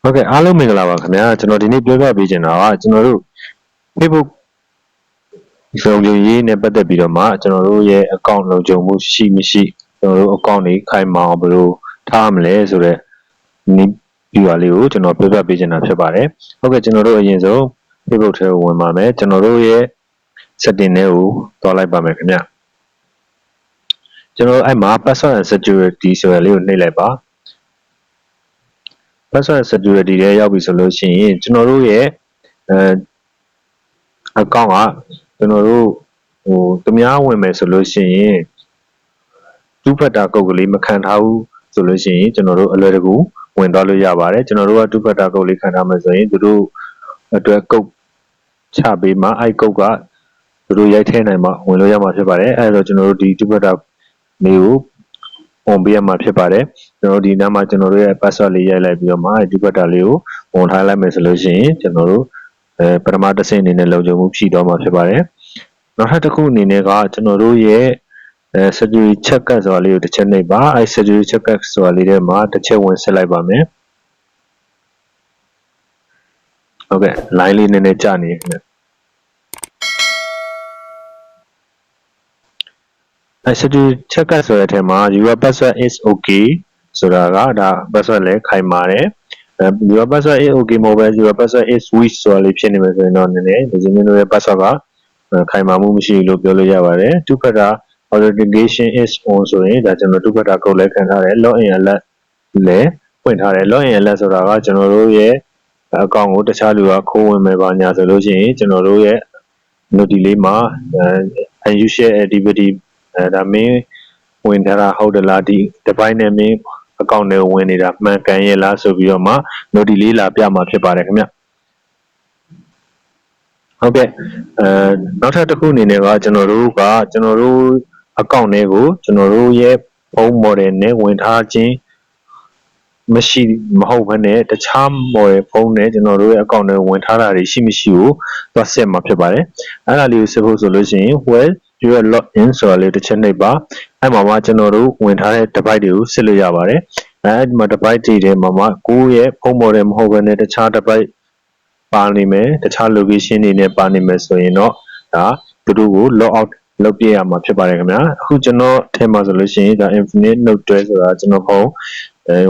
Ok, alo mình là bạn nha, cho nó đi nếp với bị chuyện nào, cho nó luôn. Facebook dùng gì nè bắt đầu bị đó mà, cho nó luôn ye account nó dùng một xí mi xí, cho nó luôn account này khai mạo bro, tham lệ rồi, nếp bị vào liu, cho nó bị chuyện nào phải bảo đấy. Ok, cho nó luôn yên rồi, Facebook theo nguồn mà mẹ, cho nó luôn ye setting này u, to lại bà mẹ nha. Cho nó ai mà password security rồi liu này lại bà. Password security ရဲ့ရောက်ပြီဆိုလို့ရှိရင်ကျွန်တော်တို့ရဲ့account ကကျွန်တော်တို့သူများဝင်မယ်ဆိုလို့ရှိရင်ဒုဖတ်တာကုတ်ကလေးမခံထားဘူးဆိုလို့ရှိရင်ကျွန်တော်တို့အလွယ်တကူဝင်သွားလို့ရပါတယ်ကျွန်တော်တို့ကဒုဖတ်တာကုတ်လေးခံထားမယ်ဆိုရင်သူတို့အတွက်ကုတ်ချပေးမှအဲ့ကုတ်ကသူတို့ရိုက်ထဲနိုင်မှဝင်လို့ရမှာဖြစ်ပါတယ်အဲ့တော့ကျွန်တော်တို့ဒီဒုဖတ်တာမျိုးကိုon ပေးရမှာဖြစ်ပါတယ်ကျွန်တော်တို့ဒီနားမှာကျွန်တော်တို့ရဲ့ password လေးရိုက်လိုက်ပြီးတော့မှဒီဘတ်တာလေးကိုဝင်ထားလိုက်မယ်ဆိုလို့ရှိရင်ကျွန်တော်တို့ပထမတစ်ဆင့်အနေနဲ့လုံခြုံမှုဖြည့်တော့မှာဖြစ်ပါတယ်နောက်ထပ်တစ်ခုအနေနဲ့ကကျွန်တော်တို့ရဲ့security check ဆိုတာလေးကိုတစ်ချက်နှိပ်ပါအဲ security check ဆိုတာလေးထဲမှာတစ်ချက်ဝင်ဆက်လိုက်ပါမယ်ဟုတ်ကဲ့ line လေးနည်းနည်းကြာနေခင်ဗျsecurity check ဆိုတဲ့အထက်မှာ your password is okay ဆိုတာကဒါ password လည်းခိုင်မာတယ် your password is okay မဟုတ်ပဲ your password is weak ဆိုတာလေးဖြစ်နေမယ်ဆိုရင်တော့နည်းနည်းဒီစင်းတို့ရဲ့ password ကခိုင်မာမှုမရှိဘူးလို့ပြောလို့ရပါတယ် two factor authentication is on ဆိုရင်ဒါကျွန်တော် two factor code လည်းခံထားတယ် login alert လည်းဖွင့်ထားတယ် login alert ဆိုတာကကျွန်တော်တို့ရဲ့ account ကိုတခြားလူကခိုးဝင်မယ်ပါညာဆိုလို့ရှိရင်ကျွန်တော်တို့ရဲ့ note လေးမှာ unusual activity ဒါမင်းဝင်ထားတာဟုတ်တယ်လားဒီတစ်ပိုင်းနဲ့မင်း account နဲ့ဝင်နေတာမှန်ကန်ရဲ့လားဆိုပြီးတော့မှ note လေးလာပြမှာဖြစ်ပါတယ်ခင်ဗျဟုတ်ကဲ့နောက်ထပ်တစ်ခုအနေနဲ့ကကျွန်တော်တို့ account တွေကိုကျွန်တော်တို့ရဲ့ဖုန်း model နဲ့ဝင်ထားခြင်းမရှိမဟုတ်ဘဲနဲ့တခြား model ဖုန်းနဲ့ကျွန်တော်တို့ရဲ့ account နဲ့ဝင်ထားတာတွေရှိမရှိကိုသွားဆက်မှာဖြစ်ပါတယ်အဲ့ဒါလေးကိုဆက်ဖို့ဆိုလို့ရှိရင် well you are log in ဆိုတာလေးတစ်ချက်နှိပ်ပါအဲ့မှာမှကျွန်တော်တို့ဝင်ထားတဲ့ device တွေကိုဆက်လို့ရပါတယ်အဲ့ဒီမှာ device တွေထဲမှာကိုယ့်ရဲ့ဖုန်း model မဟုတ်ဘဲနဲ့တခြား device ပါနေမယ်တခြား location တွေနဲ့ပါနေမယ်ဆိုရင်တော့ဒါသူတို့ကို log out လုပ်ပြရမှာဖြစ်ပါတယ်ခင်ဗျာအခုကျွန်တော်ထဲမှာဆိုလို့ရှိရင်ဒါ infinite note တွဲဆိုတာကျွန်တော်ဖုန်း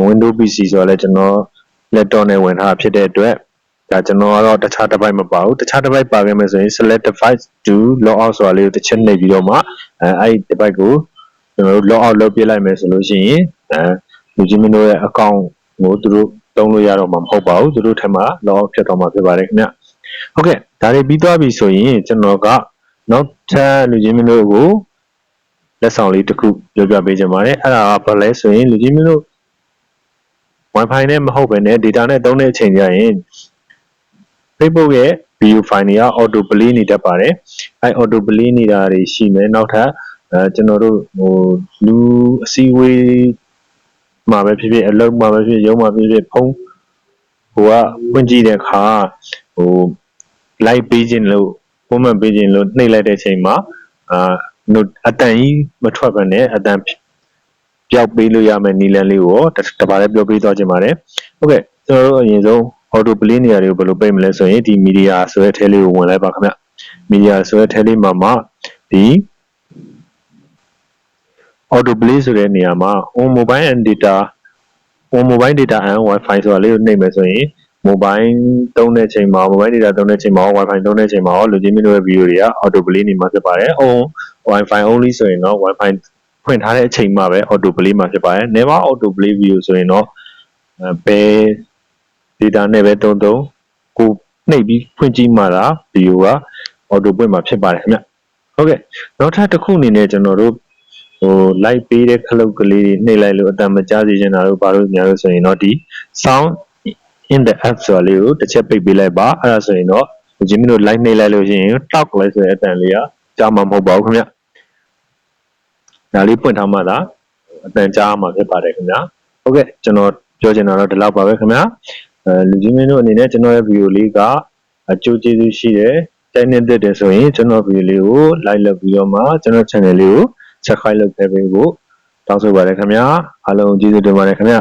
Windows PC ဆိုတာလည်းကျွန်တော် laptop နဲ့ဝင်ထားဖြစ်တဲ့အတွက်ဒါကျွန်တော်ကတော့တခြား device မပါဘူးတခြား device ပါခဲ့မယ်ဆိုရင် select device to log out ဆိုတာလေးကိုတစ်ချက်နှိပ်ပြီးတော့မှအဲ့ဒီ device ကိုကျွန်တော်တို့ log out လုပ်ပြလိုက်မယ်ဆိုလို့ရှိရင်လူကြီးမင်းတို့ရဲ့ account ကိုသူတို့သုံးလို့ရတော့မှာမဟုတ်ပါဘူးသူတို့ထက်မှာ log out ဖြစ်တော့မှာဖြစ်ပါတယ်ခင်ဗျဟုတ်ကဲ့ဒါတွေပြီးသွားပြီဆိုရင်ကျွန်တော်ကနောက်ထပ်လူကြီးမင်းတို့ကိုလက်ဆောင်လေးတစ်ခုပြောပြပေးချင်ပါတယ်အဲ့ဒါကဘာလဲဆိုရင်လူကြီးမင်းတို့ Wi-Fi နဲ့မဟုတ်ဘဲနဲ့ data နဲ့သုံးတဲ့အချိန်ကျရင် Facebook ရဲ့ video file တွေက auto play နေတတ်ပါတယ်အဲ auto play နေတာတွေရှိမယ်နောက်ထပ်ကျွန်တော်တို့လူအစည်းအဝေးမှာပဲဖြစ်ဖြစ်အလုပ်မှာပဲဖြစ်ရုံးမှာဖြစ်ဖြစ်ဖုန်းကဖွင့်ကြည့်တဲ့အခါlike ပေးခြင်းလို့ပုံမှန်ပေးခြင်းလို့နှိပ်လိုက်တဲ့အချိန်မှာအတန်ကြီးမထွက်ဘဲနဲ့အတန်ပျောက်ပေးလို့ရမယ်နီလန်လေးကိုတပါးလည်းပြောပေးသွားခြင်းပါတယ်ဟုတ်ကဲ့ကျွန်တော်တို့အရင်ဆုံး auto play နေရာတွေကိုဘယ်လိုပိတ်မလဲဆိုရင်ဒီ media ဆိုတဲ့ ထဲလေးကိုဝင်လိုက်ပါခင်ဗျ media ဆိုတဲ့ထဲလေးမှာဒီ auto play ဆိုတဲ့နေရာမှာ on mobile and data and Wi-Fi ဆိုတာလေးကိုနှိပ်မယ်ဆိုရင် mobile သုံးတဲ့အချိန်မှာ mobile data သုံးတဲ့အချိန်မှာ Wi-Fi သုံးတဲ့အချိန်မှာလူကြီးမင်းတို့ရဲ့ video တွေက auto play နေမှာဖြစ်ပါတယ် on Wi-Fi only ဆိုရင်တော့ Wi-Fi ဖွင့်ထားတဲ့အချိန်မှာပဲ auto play မှာဖြစ်ပါတယ် never auto play video ဆိုရင်တော့ဘယ် data နဲ့ပဲသုံးကိုနှိပ်ပြီးဖွင့်ကြည့်မှသာ video က auto ပွင့်မှာဖြစ်ပါတယ်ခင်ဗျဟုတ်ကဲ့နောက်ထပ်တစ်ခုအနေနဲ့ကျွန်တော်တို့like ပေးတဲ့ခလုတ်ကလေးနှိပ်လိုက်လို့အတန်မကြားစေချင်တာတို့ဘာလို့ညာလို့ဆိုရင်တော့ဒီ sound in the app ဆိုတာလေးကိုတစ်ချက်ပိတ်ပေးလိုက်ပါအဲ့ဒါဆိုရင်တော့ဒီမင်းတို့ like နှိပ်လိုက်လို့ရှိရင် talk လိုက်ဆိုတဲ့အတန်လေးကကြားမှာမဟုတ်ပါဘူးခင်ဗျဒါလေးပွင့်ထားမှသာအတန်ကြားမှာဖြစ်ပါတယ်ခင်ဗျဟုတ်ကဲ့ကျွန်တော်ပြောချင်တာတော့ဒီလောက်ပါပဲခင်ဗျလူကြီးမင်းတို့အနေနဲ့ကျွန်တော်ရဲ့ video လေးကအကျိုးကျေးဇူးရှိတယ်တိုင်းနေတဲ့ဆိုရင်ကျွန်တော် video လေးကို like လုပ်ပြီးတော့မှကျွန်တော် channel လေးကို subscribe လုပ်ပေးဖို့တောင်းဆိုပါတယ်ခင်ဗျာအားလုံးကျေးဇူးတင်ပါတယ်ခင်ဗျာ